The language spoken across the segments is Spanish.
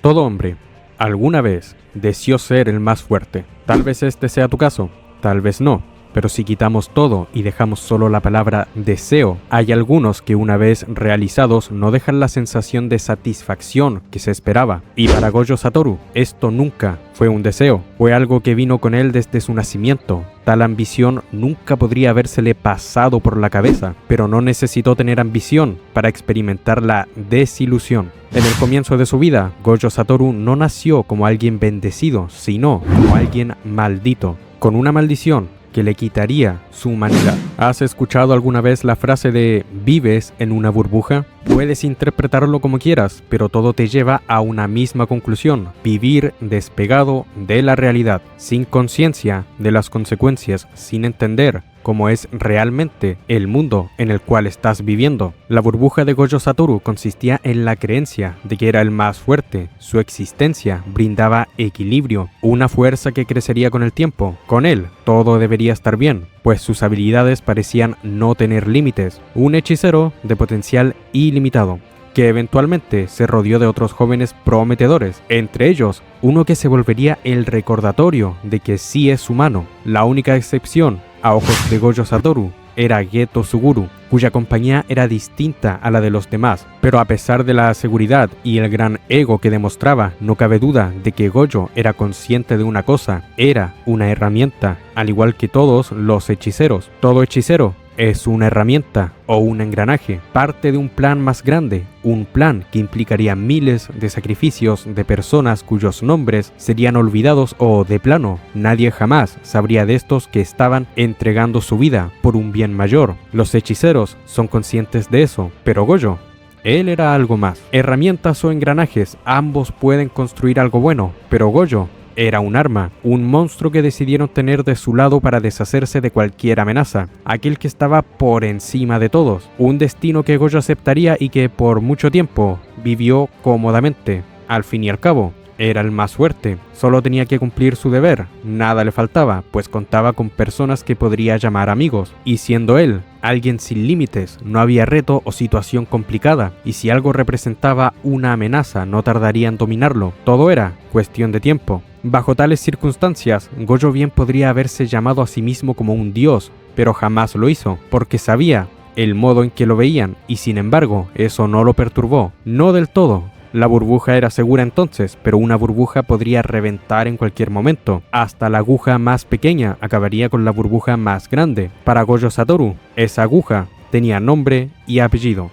Todo hombre, alguna vez, deseó ser el más fuerte. Tal vez este sea tu caso, tal vez no. Pero si quitamos todo y dejamos solo la palabra deseo, hay algunos que una vez realizados no dejan la sensación de satisfacción que se esperaba. Y para Gojo Satoru, esto nunca fue un deseo, fue algo que vino con él desde su nacimiento. Tal ambición nunca podría habérsele pasado por la cabeza, pero no necesitó tener ambición para experimentar la desilusión. En el comienzo de su vida, Gojo Satoru no nació como alguien bendecido, sino como alguien maldito, con una maldición que le quitaría su humanidad. ¿Has escuchado alguna vez la frase de ¿vives en una burbuja? Puedes interpretarlo como quieras, pero todo te lleva a una misma conclusión: vivir despegado de la realidad, sin conciencia de las consecuencias, sin entender cómo es realmente el mundo en el cual estás viviendo. La burbuja de Gojo Satoru consistía en la creencia de que era el más fuerte. Su existencia brindaba equilibrio, una fuerza que crecería con el tiempo. Con él, todo debería estar bien, pues sus habilidades parecían no tener límites. Un hechicero de potencial ilimitado, que eventualmente se rodeó de otros jóvenes prometedores, entre ellos uno que se volvería el recordatorio de que sí es humano. La única excepción, a ojos de Gojo Satoru, era Geto Suguru, cuya compañía era distinta a la de los demás, pero a pesar de la seguridad y el gran ego que demostraba, no cabe duda de que Gojo era consciente de una cosa: era una herramienta, al igual que todos los hechiceros. Todo hechicero es una herramienta o un engranaje, parte de un plan más grande, un plan que implicaría miles de sacrificios de personas cuyos nombres serían olvidados o, de plano, nadie jamás sabría de estos que estaban entregando su vida por un bien mayor. Los hechiceros son conscientes de eso, pero Gojo, él era algo más. Herramientas o engranajes, ambos pueden construir algo bueno, pero Gojo era un arma, un monstruo que decidieron tener de su lado para deshacerse de cualquier amenaza, aquel que estaba por encima de todos, un destino que Gojo aceptaría y que por mucho tiempo vivió cómodamente. Al fin y al cabo, era el más fuerte, solo tenía que cumplir su deber, nada le faltaba, pues contaba con personas que podría llamar amigos, y siendo él alguien sin límites, no había reto o situación complicada, y si algo representaba una amenaza, no tardaría en dominarlo. Todo era cuestión de tiempo. Bajo tales circunstancias, Gojo bien podría haberse llamado a sí mismo como un dios, pero jamás lo hizo, porque sabía el modo en que lo veían, y sin embargo, eso no lo perturbó, no del todo. La burbuja era segura entonces, pero una burbuja podría reventar en cualquier momento. Hasta la aguja más pequeña acabaría con la burbuja más grande. Para Gojo Satoru, esa aguja tenía nombre y apellido: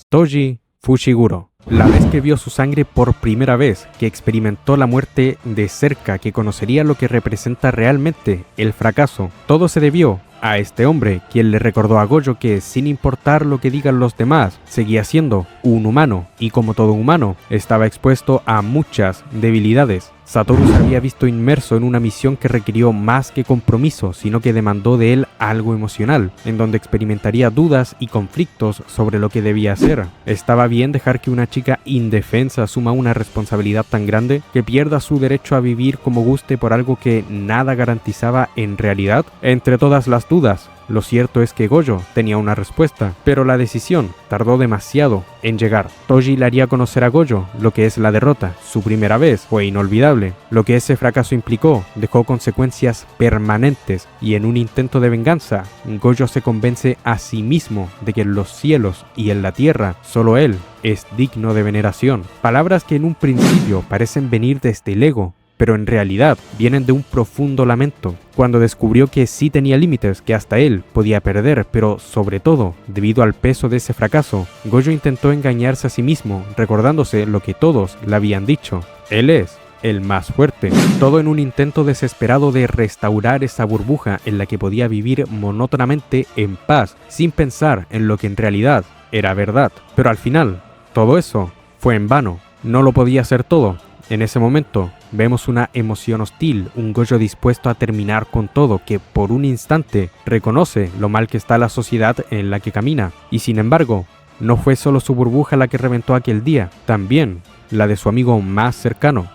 Toji Fushiguro. La vez que vio su sangre por primera vez, que experimentó la muerte de cerca, que conocería lo que representa realmente el fracaso, todo se debió a este hombre, quien le recordó a Gojo que, sin importar lo que digan los demás, seguía siendo un humano, y como todo humano, estaba expuesto a muchas debilidades. Satoru se había visto inmerso en una misión que requirió más que compromiso, sino que demandó de él algo emocional, en donde experimentaría dudas y conflictos sobre lo que debía hacer. ¿Estaba bien dejar que una chica indefensa asuma una responsabilidad tan grande, que pierda su derecho a vivir como guste por algo que nada garantizaba en realidad? Entre todas las dudas, lo cierto es que Gojo tenía una respuesta, pero la decisión tardó demasiado en llegar. Toji le haría conocer a Gojo lo que es la derrota. Su primera vez fue inolvidable. Lo que ese fracaso implicó dejó consecuencias permanentes, y en un intento de venganza, Gojo se convence a sí mismo de que en los cielos y en la tierra solo él es digno de veneración. Palabras que en un principio parecen venir desde el ego, pero en realidad vienen de un profundo lamento, cuando descubrió que sí tenía límites, que hasta él podía perder, pero sobre todo, debido al peso de ese fracaso, Gojo intentó engañarse a sí mismo, recordándose lo que todos le habían dicho: él es el más fuerte. Todo en un intento desesperado de restaurar esa burbuja en la que podía vivir monótonamente en paz, sin pensar en lo que en realidad era verdad. Pero al final, todo eso fue en vano, no lo podía hacer todo. En ese momento, vemos una emoción hostil, un Gojo dispuesto a terminar con todo, que por un instante reconoce lo mal que está la sociedad en la que camina. Y sin embargo, no fue solo su burbuja la que reventó aquel día, también la de su amigo más cercano.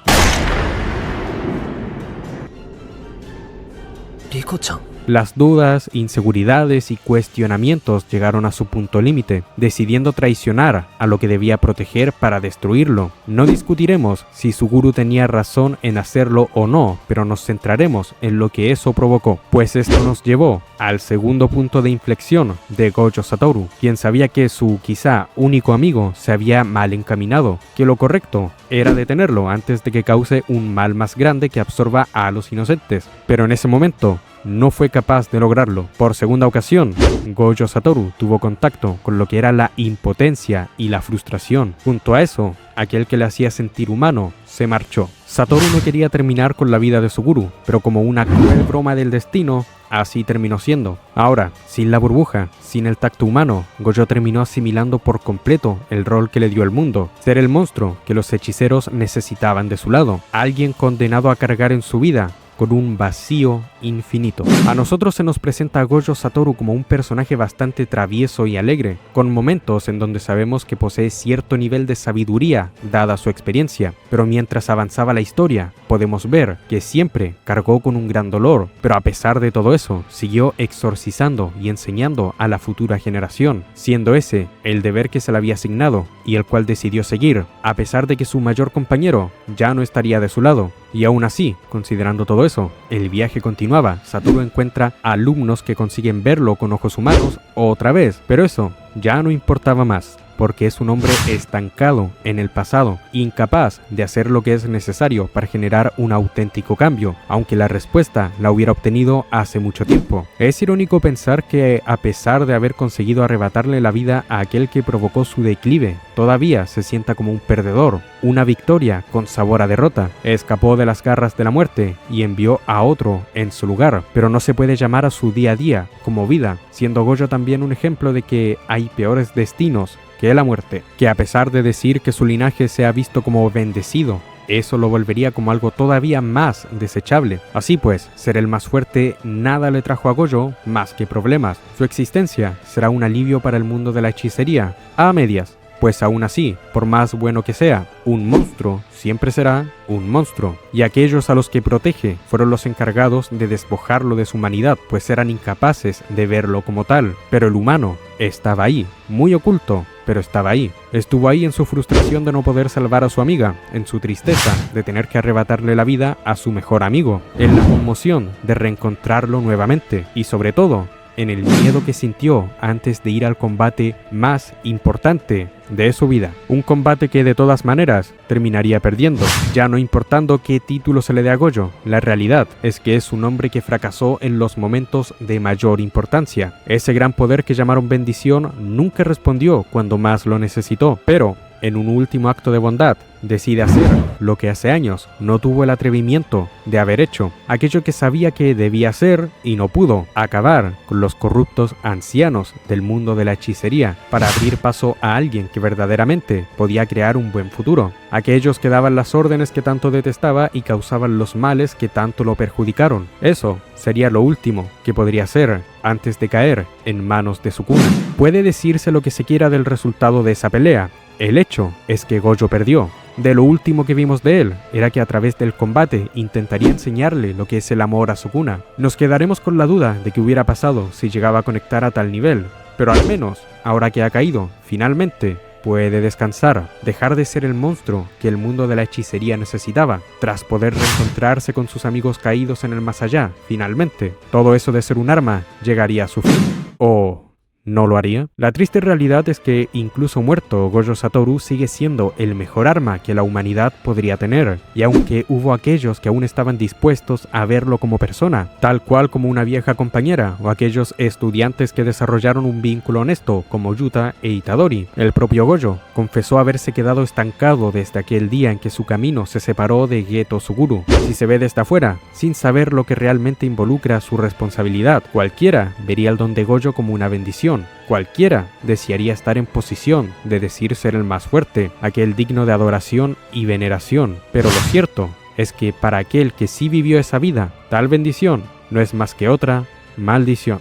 Riko-chan. Las dudas, inseguridades y cuestionamientos llegaron a su punto límite, decidiendo traicionar a lo que debía proteger para destruirlo. No discutiremos si su gurú tenía razón en hacerlo o no, pero nos centraremos en lo que eso provocó, pues esto nos llevó al segundo punto de inflexión de Gojo Satoru, quien sabía que su quizá único amigo se había mal encaminado, que lo correcto era detenerlo antes de que cause un mal más grande que absorba a los inocentes. Pero en ese momento no fue capaz de lograrlo. Por segunda ocasión, Gojo Satoru tuvo contacto con lo que era la impotencia y la frustración. Junto a eso, aquel que le hacía sentir humano se marchó. Satoru no quería terminar con la vida de su gurú, pero como una cruel broma del destino, así terminó siendo. Ahora, sin la burbuja, sin el tacto humano, Gojo terminó asimilando por completo el rol que le dio el mundo, ser el monstruo que los hechiceros necesitaban de su lado, alguien condenado a cargar en su vida con un vacío infinito. A nosotros se nos presenta a Gojo Satoru como un personaje bastante travieso y alegre, con momentos en donde sabemos que posee cierto nivel de sabiduría dada su experiencia, pero mientras avanzaba la historia, podemos ver que siempre cargó con un gran dolor, pero a pesar de todo eso, siguió exorcizando y enseñando a la futura generación, siendo ese el deber que se le había asignado y el cual decidió seguir, a pesar de que su mayor compañero ya no estaría de su lado. Y aún así, considerando todo eso, el viaje continuaba. Satoru encuentra alumnos que consiguen verlo con ojos humanos otra vez, pero eso ya no importaba más, porque es un hombre estancado en el pasado, incapaz de hacer lo que es necesario para generar un auténtico cambio, aunque la respuesta la hubiera obtenido hace mucho tiempo. Es irónico pensar que, a pesar de haber conseguido arrebatarle la vida a aquel que provocó su declive, todavía se sienta como un perdedor, una victoria con sabor a derrota. Escapó de las garras de la muerte y envió a otro en su lugar, pero no se puede llamar a su día a día como vida, siendo Gojo también un ejemplo de que hay peores destinos que la muerte, que a pesar de decir que su linaje se ha visto como bendecido, eso lo volvería como algo todavía más desechable. Así pues, ser el más fuerte nada le trajo a Gojo más que problemas. Su existencia será un alivio para el mundo de la hechicería, a medias, pues aún así, por más bueno que sea, un monstruo siempre será un monstruo, y aquellos a los que protege fueron los encargados de despojarlo de su humanidad, pues eran incapaces de verlo como tal. Pero el humano estaba ahí, muy oculto, pero estaba ahí. Estuvo ahí en su frustración de no poder salvar a su amiga, en su tristeza de tener que arrebatarle la vida a su mejor amigo, en la conmoción de reencontrarlo nuevamente, y sobre todo, en el miedo que sintió antes de ir al combate más importante de su vida. Un combate que de todas maneras terminaría perdiendo, ya no importando qué título se le dé a Gojo. La realidad es que es un hombre que fracasó en los momentos de mayor importancia. Ese gran poder que llamaron bendición nunca respondió cuando más lo necesitó, pero en un último acto de bondad, decide hacer lo que hace años no tuvo el atrevimiento de haber hecho, aquello que sabía que debía hacer y no pudo: acabar con los corruptos ancianos del mundo de la hechicería para abrir paso a alguien que verdaderamente podía crear un buen futuro, aquellos que daban las órdenes que tanto detestaba y causaban los males que tanto lo perjudicaron. Eso sería lo último que podría hacer antes de caer en manos de su cuna. Puede decirse lo que se quiera del resultado de esa pelea. El hecho es que Gojo perdió. De lo último que vimos de él era que a través del combate intentaría enseñarle lo que es el amor a su cuna. Nos quedaremos con la duda de qué hubiera pasado si llegaba a conectar a tal nivel, pero al menos, ahora que ha caído, finalmente puede descansar, dejar de ser el monstruo que el mundo de la hechicería necesitaba, tras poder reencontrarse con sus amigos caídos en el más allá. Finalmente, todo eso de ser un arma llegaría a su fin. ¿O no lo haría? La triste realidad es que, incluso muerto, Gojo Satoru sigue siendo el mejor arma que la humanidad podría tener, y aunque hubo aquellos que aún estaban dispuestos a verlo como persona, tal cual como una vieja compañera, o aquellos estudiantes que desarrollaron un vínculo honesto, como Yuta e Itadori, el propio Gojo confesó haberse quedado estancado desde aquel día en que su camino se separó de Geto Suguru. Si se ve desde afuera, sin saber lo que realmente involucra su responsabilidad, cualquiera vería el don de Gojo como una bendición. Cualquiera desearía estar en posición de decir ser el más fuerte, aquel digno de adoración y veneración. Pero lo cierto es que para aquel que sí vivió esa vida, tal bendición no es más que otra maldición.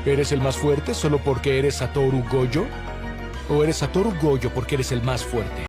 ¿Eres el más fuerte solo porque eres Satoru Gojo? ¿O eres Satoru Gojo porque eres el más fuerte?